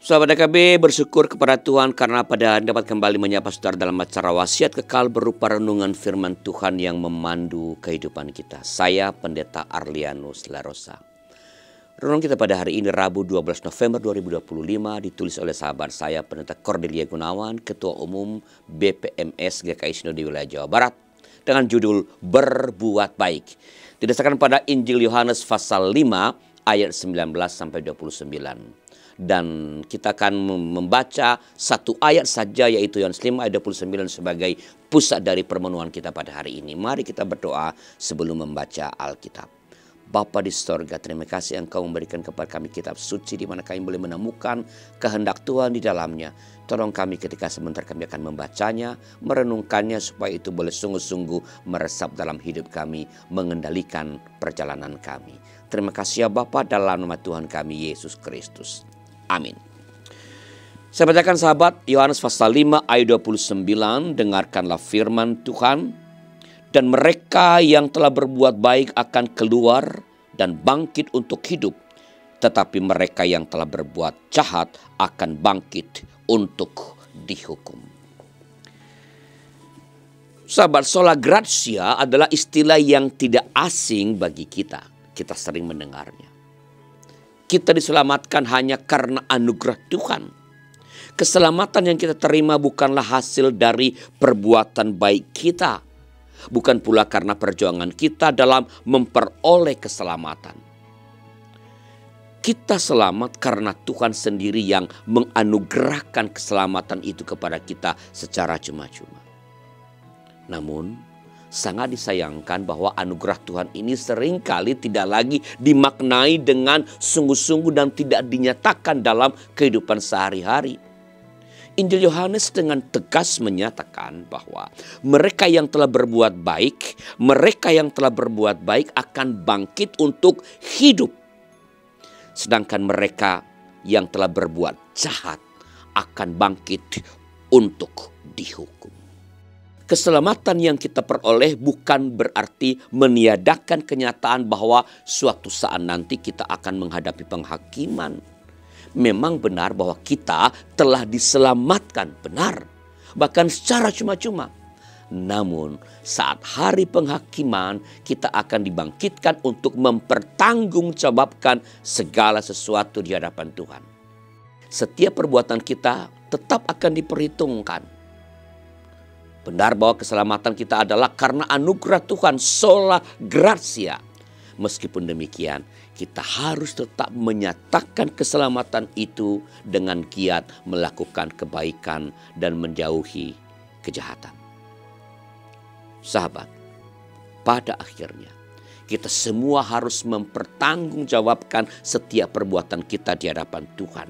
Sahabat DKB, bersyukur kepada Tuhan karena pada dapat kembali menyapa saudara dalam acara wasiat kekal berupa renungan firman Tuhan yang memandu kehidupan kita. Saya Pendeta Arlianus Larosa. Renungan kita pada hari ini Rabu 12 November 2025 ditulis oleh sahabat saya Pendeta Cordelia Gunawan, Ketua Umum BPMS GKI Sinode Wilayah Jawa Barat, dengan judul Berbuat Baik. Didasarkan pada Injil Yohanes pasal 5 ayat 19 sampai 29. Dan kita akan membaca satu ayat saja, yaitu Yohanes 5 ayat 29 sebagai pusat dari permenuhan kita pada hari ini. Mari kita berdoa sebelum membaca Alkitab. Bapa di sorga, terima kasih Engkau memberikan kepada kami kitab suci di mana kami boleh menemukan kehendak Tuhan di dalamnya. Tolong kami ketika sebentar kami akan membacanya, merenungkannya supaya itu boleh sungguh-sungguh meresap dalam hidup kami, mengendalikan perjalanan kami. Terima kasih ya Bapa, dalam nama Tuhan kami Yesus Kristus. Amin. Saya bacakan sahabat Yohanes pasal 5 ayat 29, dengarkanlah firman Tuhan. Dan mereka yang telah berbuat baik akan keluar dan bangkit untuk hidup. Tetapi mereka yang telah berbuat jahat akan bangkit untuk dihukum. Sahabat, sola gratia adalah istilah yang tidak asing bagi kita. Kita sering mendengarnya. Kita diselamatkan hanya karena anugerah Tuhan. Keselamatan yang kita terima bukanlah hasil dari perbuatan baik kita. Bukan pula karena perjuangan kita dalam memperoleh keselamatan. Kita selamat karena Tuhan sendiri yang menganugerahkan keselamatan itu kepada kita secara cuma-cuma. Namun, sangat disayangkan bahwa anugerah Tuhan ini seringkali tidak lagi dimaknai dengan sungguh-sungguh dan tidak dinyatakan dalam kehidupan sehari-hari. Injil Yohanes dengan tegas menyatakan bahwa mereka yang telah berbuat baik, akan bangkit untuk hidup. Sedangkan mereka yang telah berbuat jahat akan bangkit untuk dihukum. Keselamatan yang kita peroleh bukan berarti meniadakan kenyataan bahwa suatu saat nanti kita akan menghadapi penghakiman. Memang benar bahwa kita telah diselamatkan, benar. Bahkan secara cuma-cuma. Namun saat hari penghakiman kita akan dibangkitkan untuk mempertanggungjawabkan segala sesuatu di hadapan Tuhan. Setiap perbuatan kita tetap akan diperhitungkan. Benar bahwa keselamatan kita adalah karena anugerah Tuhan, sola gratia. Meskipun demikian, kita harus tetap menyatakan keselamatan itu dengan giat melakukan kebaikan dan menjauhi kejahatan. Sahabat, pada akhirnya kita semua harus mempertanggungjawabkan setiap perbuatan kita di hadapan Tuhan.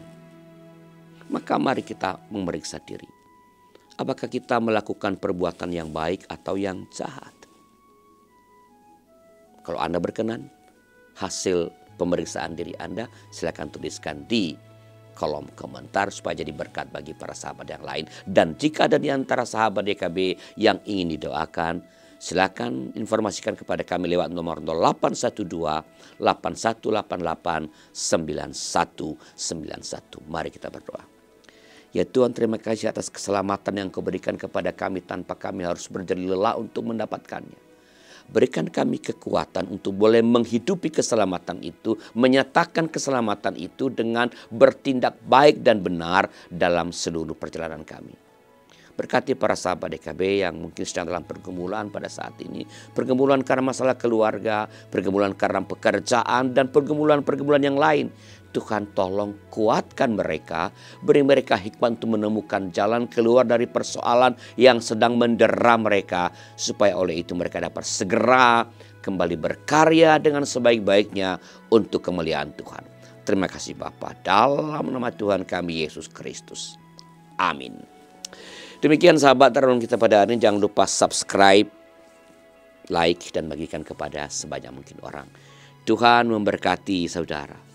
Maka mari kita memeriksa diri. Apakah kita melakukan perbuatan yang baik atau yang jahat? Kalau Anda berkenan, hasil pemeriksaan diri Anda silakan tuliskan di kolom komentar supaya jadi berkat bagi para sahabat yang lain. Dan jika ada di antara sahabat DKB yang ingin didoakan, silakan informasikan kepada kami lewat nomor 0812 8188 9191. Mari kita berdoa. Ya Tuhan, terima kasih atas keselamatan yang Kau berikan kepada kami tanpa kami harus berjeri lelah untuk mendapatkannya. Berikan kami kekuatan untuk boleh menghidupi keselamatan itu, menyatakan keselamatan itu dengan bertindak baik dan benar dalam seluruh perjalanan kami. Berkati para sahabat DKB yang mungkin sedang dalam pergumulan pada saat ini. Pergumulan karena masalah keluarga, pergumulan karena pekerjaan, dan pergumulan-pergumulan yang lain. Tuhan tolong kuatkan mereka, beri mereka hikmat untuk menemukan jalan keluar dari persoalan yang sedang mendera mereka. Supaya oleh itu mereka dapat segera kembali berkarya dengan sebaik-baiknya untuk kemuliaan Tuhan. Terima kasih Bapa, dalam nama Tuhan kami Yesus Kristus. Amin. Demikian sahabat renungan kita pada hari ini. Jangan lupa subscribe, like, dan bagikan kepada sebanyak mungkin orang. Tuhan memberkati saudara.